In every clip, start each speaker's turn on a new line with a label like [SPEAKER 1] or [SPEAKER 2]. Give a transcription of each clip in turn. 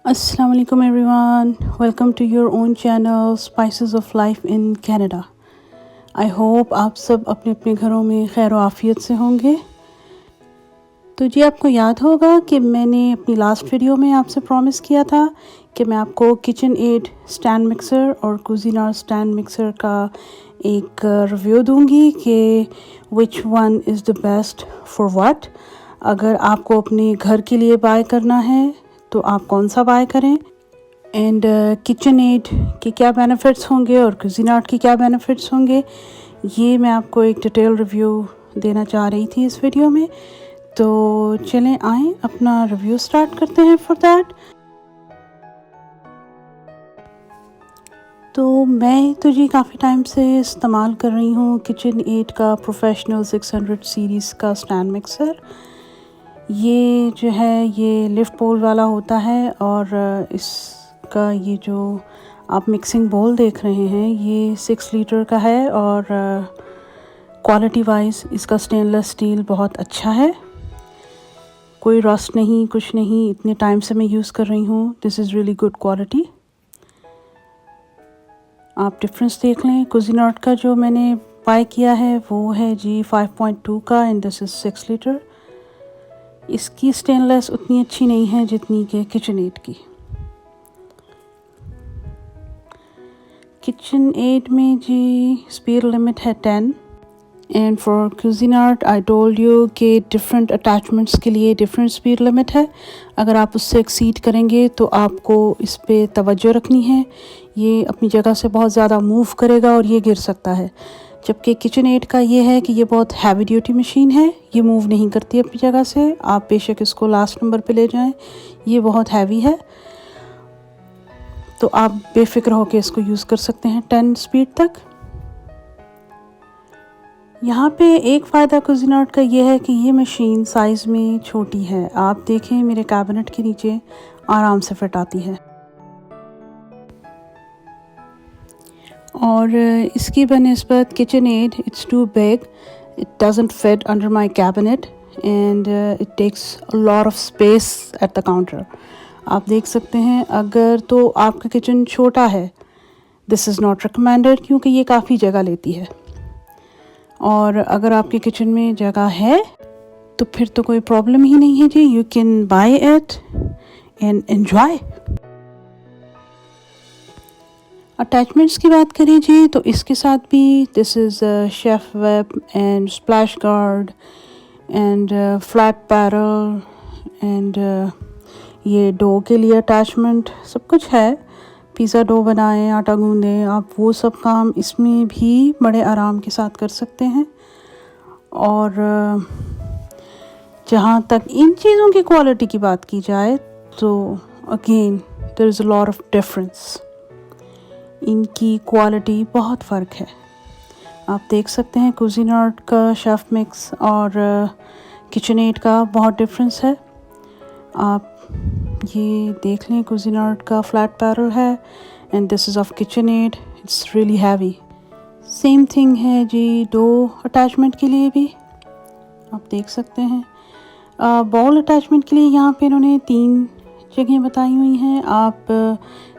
[SPEAKER 1] Assalamu alaikum everyone. Welcome to your own channel Spices of Life in Canada. I hope आप सब अपने अपने घरों में खैर आफियत से होंगे। तो जी आपको याद होगा कि मैंने अपनी लास्ट वीडियो में आपसे प्रॉमिस किया था कि मैं आपको किचन एड स्टैंड मिक्सर और कुजीनर स्टैंड मिक्सर का एक रिव्यू दूंगी कि which one is the best for what. अगर आपको अपने घर के लिए बाय करना है तो आप कौन सा बाय करें एंड किचन एड के क्या बेनिफिट्स होंगे और कुजीनर के क्या बेनिफिट्स होंगे, ये मैं आपको एक डिटेल रिव्यू देना चाह रही थी इस वीडियो में। तो चलें आएँ अपना रिव्यू स्टार्ट करते हैं फॉर दैट। तो मैं तो जी काफ़ी टाइम से इस्तेमाल कर रही हूँ किचन एड का प्रोफेशनल 600 सीरीज़ का स्टैंड मिक्सर। ये जो है ये लिफ्ट बोल वाला होता है और इसका ये जो आप मिक्सिंग बोल देख रहे हैं ये 6 लीटर का है और क्वालिटी वाइज इसका स्टेनलेस स्टील बहुत अच्छा है, कोई रस्ट नहीं कुछ नहीं। इतने टाइम से मैं यूज़ कर रही हूँ, this is really good quality. आप डिफरेंस देख लें। कुजीनर का जो मैंने बाय किया है वो है जी 5.2 का एंड दिस इज़ 6 लीटर। इसकी स्टेनलेस उतनी अच्छी नहीं है जितनी कि किचन एड की। किचन एड में जी स्पीड लिमिट है 10 and for Cuisinart I told you कि डिफरेंट अटैचमेंट्स के लिए डिफरेंट स्पीड लिमिट है। अगर आप उससे एक्सीड करेंगे तो आपको इस पे तवज्जो रखनी है, ये अपनी जगह से बहुत ज़्यादा मूव करेगा और ये गिर सकता है। जबकि किचन एड का ये है कि ये बहुत हैवी ड्यूटी मशीन है, ये मूव नहीं करती अपनी जगह से। आप बेशक इसको लास्ट नंबर पे ले जाएं, ये बहुत हैवी है तो आप बेफिक्र होकर इसको यूज़ कर सकते हैं 10 स्पीड तक। यहाँ पे एक फ़ायदा कुजीनर का ये है कि ये मशीन साइज़ में छोटी है। आप देखें मेरे कैबिनेट के नीचे आराम से फिट आती है और इसकी बनिस्बत KitchenAid it's too big, it doesn't fit under my cabinet and it takes a lot of space at the counter. आप देख सकते हैं अगर तो आपका किचन छोटा है दिस इज़ नॉट रिकमेंडेड क्योंकि ये काफ़ी जगह लेती है। और अगर आपके किचन में जगह है तो फिर तो कोई प्रॉब्लम ही नहीं है जी, you can buy it and enjoy. Attachments की बात करें जी तो इसके साथ भी this is chef web and splash guard and flat paddle and ये डो के लिए अटैचमेंट सब कुछ है। पिज़्ज़ा डो बनाएं, आटा गूंदें, आप वो सब काम इसमें भी बड़े आराम के साथ कर सकते हैं। और जहाँ तक इन चीज़ों की क्वालिटी की बात की जाए तो again there is a lot of difference, इनकी क्वालिटी बहुत फ़र्क है। आप देख सकते हैं कुजीनर का शेफ मिक्स और किचन एड का बहुत डिफरेंस है। आप ये देख लें कुजीनर का फ्लैट पैरल है and this is of KitchenAid, it's really heavy. Same thing है जी डो अटैचमेंट के लिए भी, आप देख सकते हैं। बॉल अटैचमेंट के लिए यहाँ पे इन्होंने 3 जगह बताई हुई हैं। आप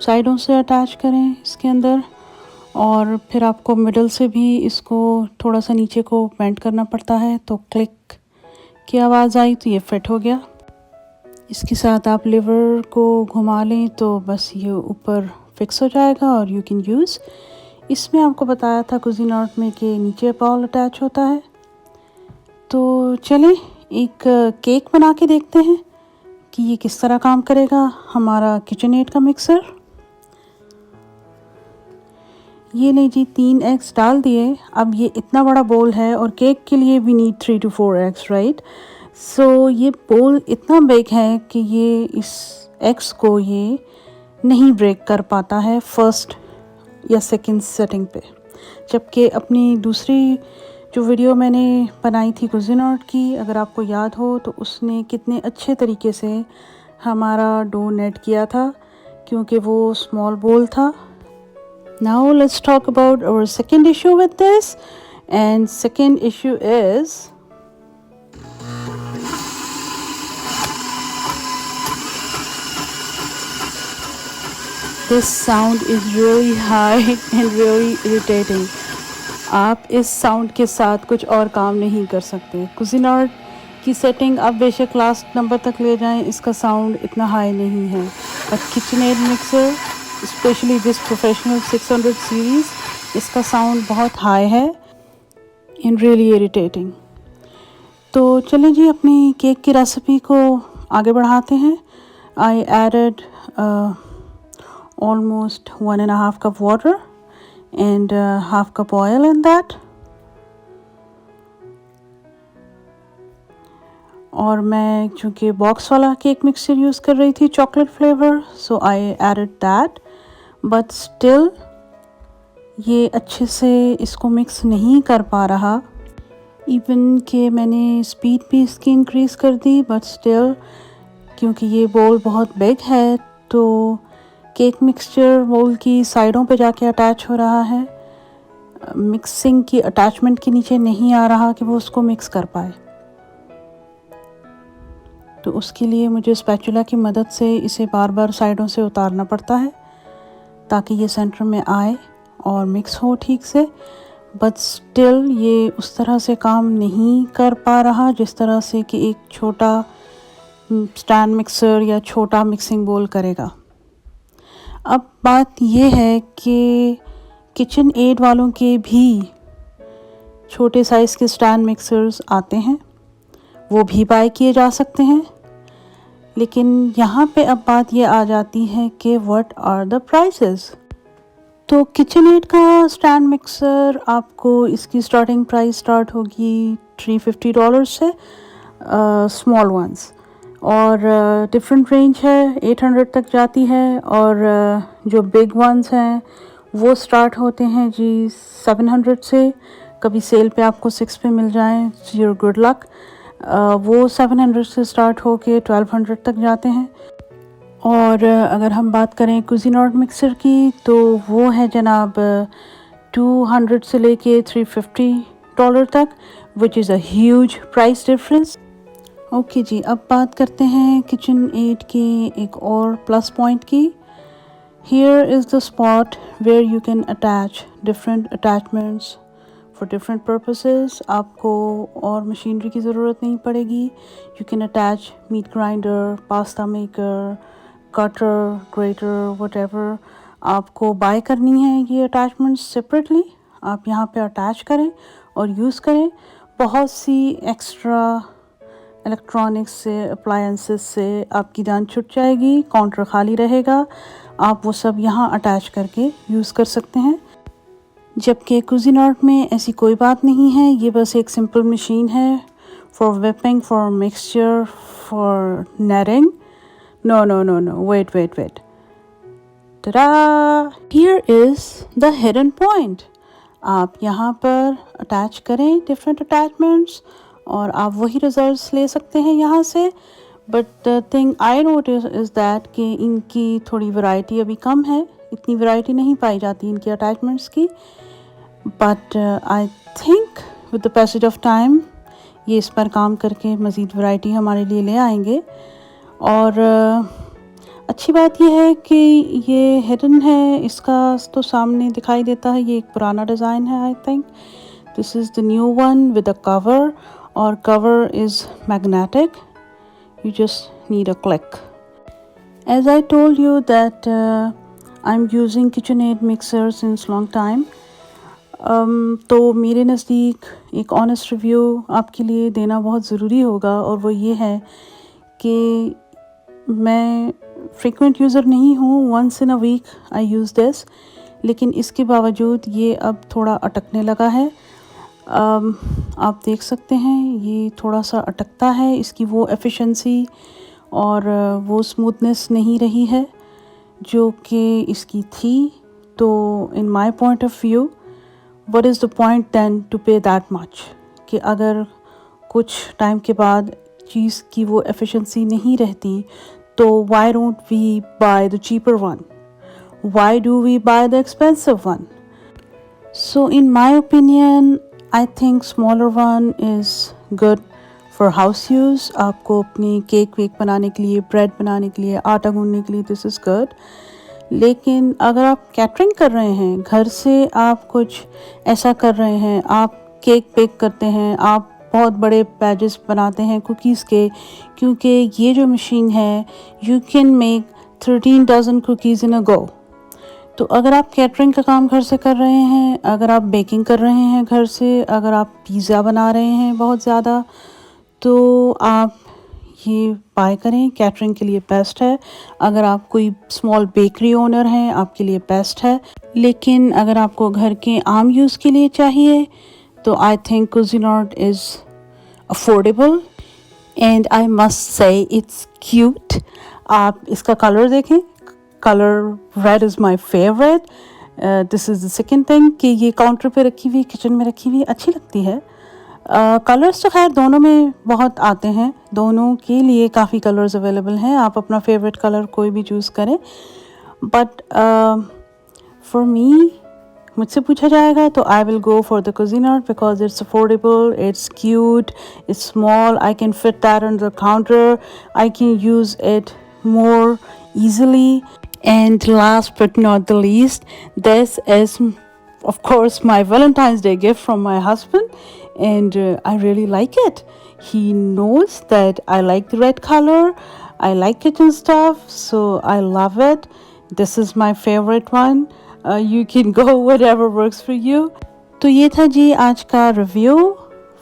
[SPEAKER 1] साइडों से अटैच करें इसके अंदर और फिर आपको मिडल से भी इसको थोड़ा सा नीचे को बेंड करना पड़ता है, तो क्लिक की आवाज़ आई तो ये फिट हो गया। इसके साथ आप लिवर को घुमा लें तो बस ये ऊपर फिक्स हो जाएगा और यू कैन यूज़। इसमें आपको बताया था कुजीनर में कि नीचे बॉल अटैच होता है। तो चलें एक केक बना के देखते हैं कि ये किस तरह काम करेगा हमारा किचन एड का मिक्सर। ये ले जी 3 एग्स डाल दिए। अब ये इतना बड़ा बोल है और केक के लिए we need 3 to 4 eggs, right. So ये बोल इतना बिग है कि ये इस एग्स को ये नहीं ब्रेक कर पाता है फर्स्ट या सेकंड सेटिंग पे। जबकि अपनी दूसरी जो वीडियो मैंने बनाई थी कुजीनर की, अगर आपको याद हो तो उसने कितने अच्छे तरीके से हमारा डो नेट किया था क्योंकि वो स्मॉल बोल था। Now let's talk about our second issue with this and second issue is This sound is really high and really irritating. आप इस साउंड के साथ कुछ और काम नहीं कर सकते. Cuisinart की सेटिंग आप बेशक लास्ट नंबर तक ले जाएं, इसका साउंड इतना हाई नहीं है. But KitchenAid mixer, specially this professional 600 series, इसका साउंड बहुत हाई है एंड रियली इरिटेटिंग. तो चलें जी, अपनी केक की रेसिपी को आगे बढ़ाते हैं. I added almost 1.5 cup water and half cup oil in that. और मैं चूँकि बॉक्स वाला केक मिक्सचर यूज़ कर रही थी chocolate flavour, so I added that. But still ये अच्छे से इसको मिक्स नहीं कर पा रहा. इवन कि मैंने स्पीड भी इसकी इंक्रीज़ कर दी, बट स्टिल क्योंकि ये बोल बहुत बिग है तो केक मिक्सचर बोल की साइडों पे जाके अटैच हो रहा है. मिक्सिंग की अटैचमेंट के नीचे नहीं आ रहा कि वो उसको मिक्स कर पाए. तो उसके लिए मुझे स्पैचुला की मदद से इसे बार बार साइडों से उतारना पड़ता है ताकि ये सेंटर में आए और मिक्स हो ठीक से. बट स्टिल ये उस तरह से काम नहीं कर पा रहा जिस तरह से कि एक छोटा स्टैंड मिक्सर या छोटा मिक्सिंग बोल करेगा. अब बात ये है कि KitchenAid वालों के भी छोटे साइज़ के स्टैंड मिक्सर्स आते हैं, वो भी बाय किए जा सकते हैं. लेकिन यहाँ पे अब बात ये आ जाती है कि व्हाट आर द प्राइसेस. तो KitchenAid का स्टैंड मिक्सर आपको इसकी स्टार्टिंग प्राइस स्टार्ट होगी $350 से, स्मॉल वंस, और डिफरेंट रेंज है, 800 तक जाती है. और जो बिग वंस हैं वो स्टार्ट होते हैं जी 700 से. कभी सेल पे आपको 6 पे मिल जाएं, योर गुड लक. वो 700 से स्टार्ट होके 1200 तक जाते हैं. और अगर हम बात करें Cuisinart मिक्सर की तो वो है जनाब 200 से लेके $350 तक, which is a huge price difference. Okay जी, अब बात करते हैं KitchenAid के एक और प्लस पॉइंट की. Here is the spot where you can attach different attachments for different purposes. आपको और मशीनरी की ज़रूरत नहीं पड़ेगी. You can attach meat grinder, pasta maker, cutter, grater, whatever. आपको बाय करनी है ये अटैचमेंट्स सेपरेटली, आप यहाँ पे अटैच करें और यूज़ करें. बहुत सी एक्स्ट्रा इलेक्ट्रॉनिक्स से, अप्लायंसेस से आपकी जान छुट जाएगी. काउंटर खाली रहेगा, आप वो सब यहाँ अटैच करके यूज़ कर सकते हैं. जबकि Cuisinart में ऐसी कोई बात नहीं है. ये बस एक सिंपल मशीन है for whipping, for mixture, for kneading. No no no no, wait wait wait. Ta-da! Here is the hidden point. आप यहाँ पर अटैच करें डिफरेंट अटैचमेंट्स और आप वही रिजल्ट्स ले सकते हैं यहाँ से. But the thing I notice is that कि इनकी थोड़ी वैरायटी अभी कम है. इतनी वैरायटी नहीं पाई जाती इनकी अटैचमेंट्स की. But I think with the passage of time ये इस पर काम करके मज़ीद वैरायटी हमारे लिए ले आएंगे. और अच्छी बात यह है कि ये हिडन है, इसका तो सामने दिखाई देता है. ये एक पुराना डिज़ाइन है. I think this is the new one with a cover, और cover is magnetic. You just need a click. As I told you that I am using KitchenAid mixer since long time. तो मेरे नज़दीक एक honest review आपके लिए देना बहुत ज़रूरी होगा, और वो ये है कि मैं फ्रीक्वेंट यूज़र नहीं हूँ. Once in a week I use this, लेकिन इसके बावजूद ये अब थोड़ा अटकने लगा है. आप देख सकते हैं ये थोड़ा सा अटकता है. इसकी वो एफिशिएंसी और वो स्मूथनेस नहीं रही है जो कि इसकी थी. तो in my point of view, what is the point then to pay that much, कि अगर कुछ टाइम के बाद चीज़ की वो एफिशिएंसी नहीं रहती तो why don't we buy the cheaper one? Why do we buy the expensive one? So in my opinion, I think smaller one is good for house use. आपको अपनी केक वेक बनाने के लिए, ब्रेड बनाने के लिए, आटा गूंदने के लिए this is good. लेकिन अगर आप कैटरिंग कर रहे हैं, घर से आप कुछ ऐसा कर रहे हैं, आप केक बेक करते हैं, आप बहुत बड़े बैचेस बनाते हैं कुकीज़ के, क्योंकि ये जो मशीन है you can make 13 dozen cookies in a go. तो अगर आप कैटरिंग का काम घर से कर रहे हैं, अगर आप बेकिंग कर रहे हैं घर से, अगर आप पिज़्ज़ा बना रहे हैं बहुत ज़्यादा, तो आप ये बाय करें, कैटरिंग के लिए बेस्ट है। अगर आप कोई स्मॉल बेकरी ओनर हैं, आपके लिए बेस्ट है। लेकिन अगर आपको घर के आम यूज़ के लिए चाहिए तो I think Cuisinart is affordable and I must say it's cute. आप इसका कलर देखें, colour red is my favourite. This is the second thing कि ये काउंटर पे रखी हुई, किचन में रखी हुई अच्छी लगती है। कलर्स तो खैर दोनों में बहुत आते हैं, दोनों के लिए काफ़ी कलर्स अवेलेबल हैं, आप अपना फेवरेट कलर कोई भी चूज़ करें। बट फॉर मी, मुझसे पूछा जाएगा तो I will go for the Cuisinart because it's affordable, it's cute, it's small, I can fit that on the counter, I can use it more easily. And last but not the least, this is of course my Valentine's Day gift from my husband, and I really like it. He knows that I like the red color, I like kitchen stuff, so I love it. This is my favorite one. You can go whatever works for you. तो ये था जी आज का review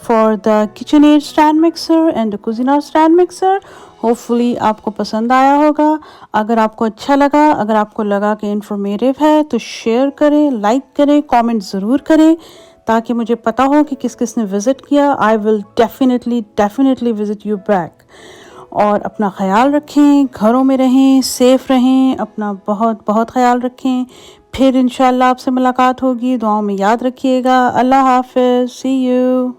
[SPEAKER 1] for the KitchenAid stand mixer and the Cuisinart stand mixer. Hopefully आपको पसंद आया होगा। अगर आपको अच्छा लगा, अगर आपको लगा कि इंफॉर्मेटिव है तो शेयर करें, लाइक करें, कमेंट ज़रूर करें ताकि मुझे पता हो कि किस किस ने विज़िट किया। I will definitely visit you back. और अपना ख्याल रखें, घरों में रहें, सेफ़ रहें, अपना बहुत बहुत ख्याल रखें। फिर इंशाल्लाह आपसे मुलाकात होगी। दुआओं में याद रखिएगा। अल्लाह हाफ़िज़, सी यू।